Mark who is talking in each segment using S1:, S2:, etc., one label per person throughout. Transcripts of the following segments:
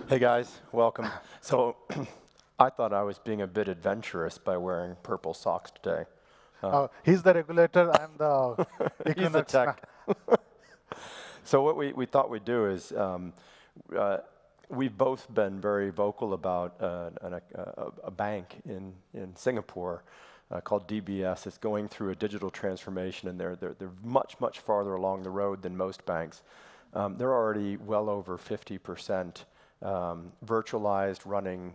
S1: Hey guys, welcome. So I thought I was being a bit adventurous by wearing purple socks today.
S2: He's the regulator, I'm the
S1: He's the
S2: Equinix man.
S1: tech. So what we thought we'd do is uh, we've both been very vocal about a bank in Singapore called DBS. It's going through a digital transformation, and they're much farther along the road than most banks. They're already well over 50% virtualized, running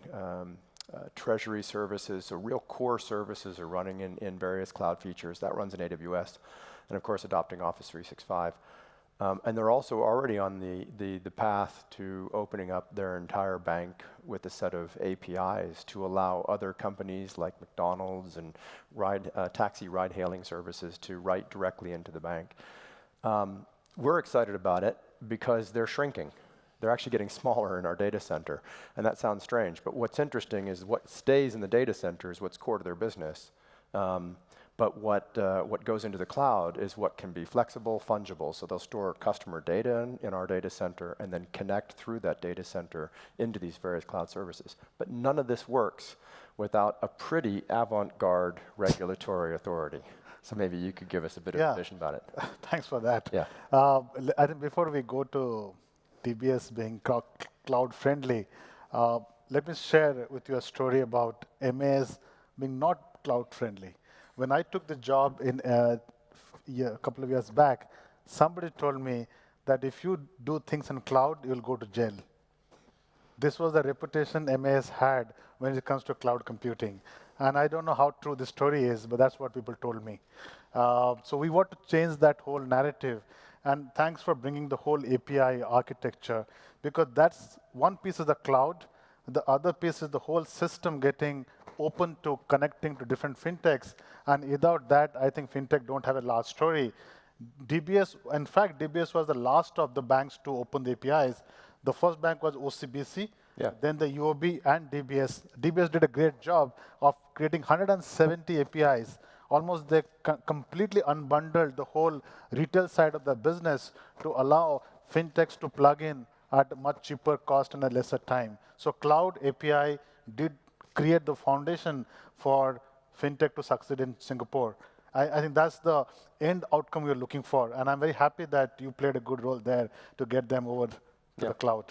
S1: treasury services, so real core services are running in various cloud features. That runs in AWS, and of course adopting Office 365. And they're also already on the path to opening up their entire bank with a set of APIs to allow other companies like McDonald's and taxi ride-hailing services to write directly into the bank. We're excited about it because they're shrinking. They're actually getting smaller in our data center, and that sounds strange. But what's interesting is what stays in the data center is what's core to their business. But what goes into the cloud is what can be flexible, fungible. So they'll store customer data in our data center and then connect through that data center into these various cloud services. But none of this works without a pretty avant-garde regulatory authority. So maybe you could give us a bit of vision about it.
S2: Thanks for that.
S1: Yeah.
S2: I think before we go to DBS being cloud friendly, let me share with you a story about MAS being not cloud friendly. When I took the job in a couple of years back, somebody told me that if you do things in cloud, you'll go to jail. This was the reputation MAS had when it comes to cloud computing. And I don't know how true this story is, but that's what people told me. So we want to change that whole narrative. And thanks for bringing the whole API architecture, because that's one piece is the cloud. The other piece is the whole system getting open to connecting to different fintechs. And without that, I think fintech don't have a large story. DBS, in fact, DBS was the last of the banks to open the APIs. The first bank was OCBC,
S1: Yeah.
S2: then the UOB and DBS. DBS did a great job of creating 170 APIs. Almost they completely unbundled the whole retail side of the business to allow fintechs to plug in at a much cheaper cost and a lesser time. So cloud API did create the foundation for fintech to succeed in Singapore. I think that's the end outcome we're looking for. And I'm very happy that you played a good role there to get them over to the cloud.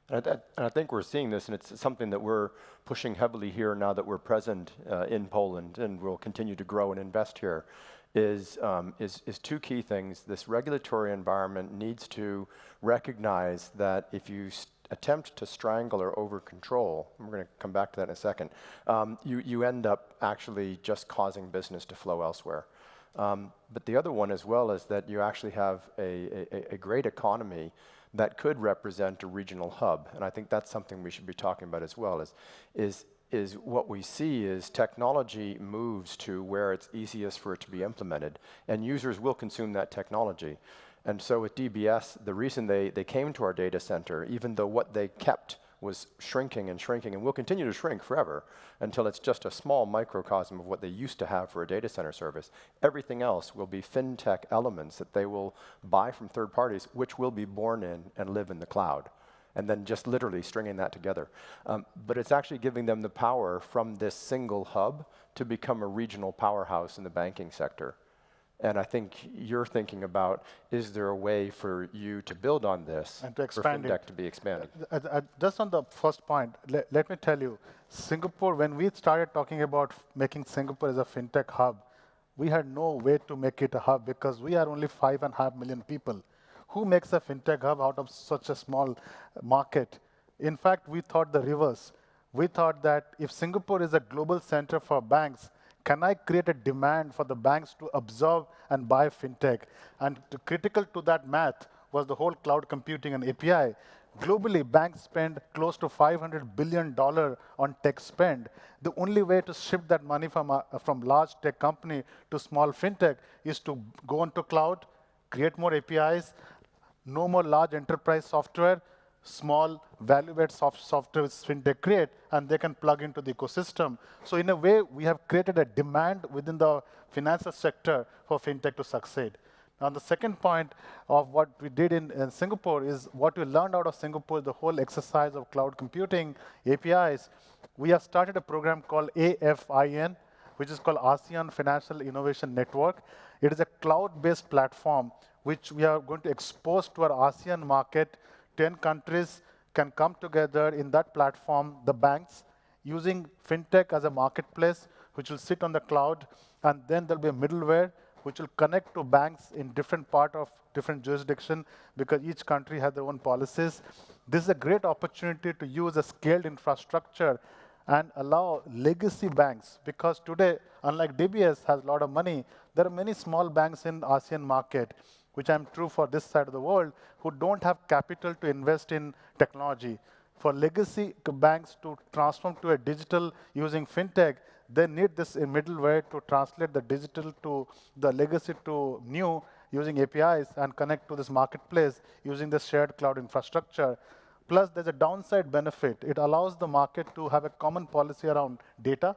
S1: And I think we're seeing this, and it's something that we're pushing heavily here now that we're present in Poland, and we'll continue to grow and invest here, is two key things. This regulatory environment needs to recognize that if you attempt to strangle or over control, and we're going to come back to that in a second, you end up actually just causing business to flow elsewhere. But the other one as well is that you actually have a great economy that could represent a regional hub. And I think that's something we should be talking about as well, is what we see is technology moves to where it's easiest for it to be implemented, and users will consume that technology. And so with DBS, the reason they came to our data center, even though what they kept was shrinking and shrinking, and will continue to shrink forever until it's just a small microcosm of what they used to have for a data center service. Everything else will be fintech elements that they will buy from third parties, which will be born in and live in the cloud, and then just literally stringing that together. But it's actually giving them the power from this single hub to become a regional powerhouse in the banking sector. And I think you're thinking about, is there a way for you to build on this
S2: and to expand
S1: for fintech to be expanded?
S2: Just on the first point, let me tell you, Singapore, when we started talking about making Singapore as a fintech hub, we had no way to make it a hub because we are only 5.5 million people. Who makes a fintech hub out of such a small market? In fact, we thought the reverse. We thought that if Singapore is a global center for banks, can I create a demand for the banks to absorb and buy fintech? And critical to that math was the whole cloud computing and API. Globally, banks spend close to $500 billion on tech spend. The only way to shift that money from large tech company to small fintech is to go onto cloud, create more APIs, no more large enterprise software, small value-added software which fintech create, and they can plug into the ecosystem. So in a way, we have created a demand within the financial sector for fintech to succeed. Now, the second point of what we did in Singapore is what we learned out of Singapore, the whole exercise of cloud computing, APIs. We have started a program called AFIN, which is called ASEAN Financial Innovation Network. It is a cloud-based platform which we are going to expose to our ASEAN market. 10 countries can come together in that platform, the banks, using fintech as a marketplace, which will sit on the cloud, and then there'll be a middleware which will connect to banks in different part of different jurisdiction because each country has their own policies. This is a great opportunity to use a scaled infrastructure and allow legacy banks, because today, unlike DBS has a lot of money, there are many small banks in ASEAN market, which I'm true for this side of the world, who don't have capital to invest in technology. For legacy banks to transform to a digital using fintech, they need this middleware to translate the digital to the legacy to new using APIs and connect to this marketplace using the shared cloud infrastructure. Plus, there's a downside benefit. It allows the market to have a common policy around data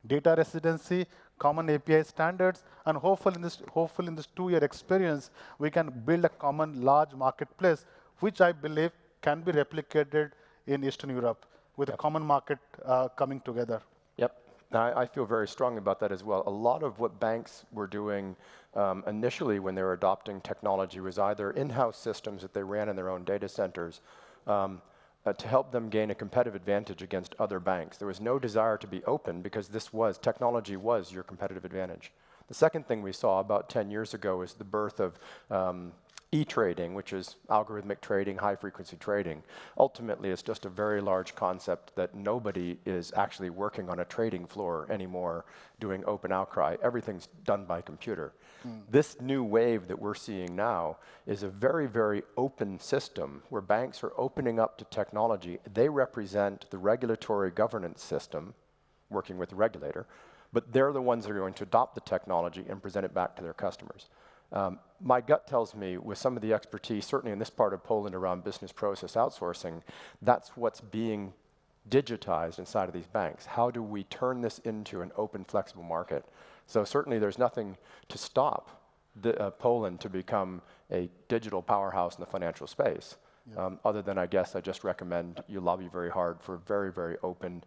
S2: residency, common API standards, and hopefully in this 2-year experience, we can build a common large marketplace, which I believe can be replicated in Eastern Europe with a common market coming together.
S1: Yep. I feel very strongly about that as well. A lot of what banks were doing initially when they were adopting technology was either in-house systems that they ran in their own data centers to help them gain a competitive advantage against other banks. There was no desire to be open because technology was your competitive advantage. The second thing we saw about 10 years ago is the birth of e-trading, which is algorithmic trading, high-frequency trading. Ultimately, it's just a very large concept that nobody is actually working on a trading floor anymore doing open outcry. Everything's done by computer. This new wave that we're seeing now is a very, very open system where banks are opening up to technology. They represent the regulatory governance system, working with the regulator, but they're the ones that are going to adopt the technology and present it back to their customers. My gut tells me, with some of the expertise, certainly in this part of Poland around business process outsourcing, that's what's being digitized inside of these banks. How do we turn this into an open, flexible market? So certainly there's nothing to stop Poland to become a digital powerhouse in the financial space, other than, I guess, I just recommend you lobby very hard for very, very open.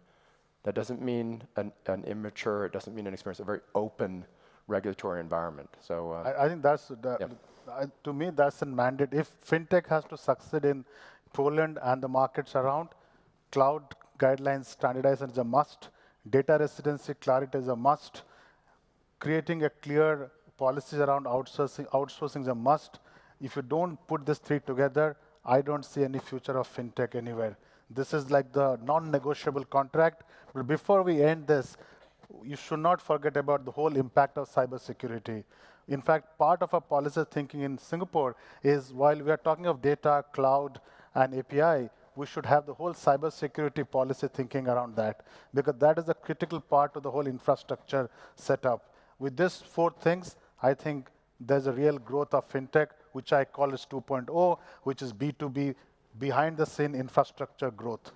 S1: That doesn't mean an immature, it doesn't mean an experience, a very open regulatory environment. So
S2: I think that's, to me, that's a mandate. If fintech has to succeed in Poland and the markets around, cloud guidelines standardization is a must, data residency clarity is a must, creating a clear policies around outsourcing is a must. If you don't put these three together, I don't see any future of fintech anywhere. This is like the non-negotiable contract. But before we end this, you should not forget about the whole impact of cybersecurity. In fact, part of our policy thinking in Singapore is, while we are talking of data, cloud, and API, we should have the whole cybersecurity policy thinking around that, because that is a critical part of the whole infrastructure setup. With these 4 things, I think there's a real growth of fintech, which I call as 2.0, which is B2B, behind the scene infrastructure growth.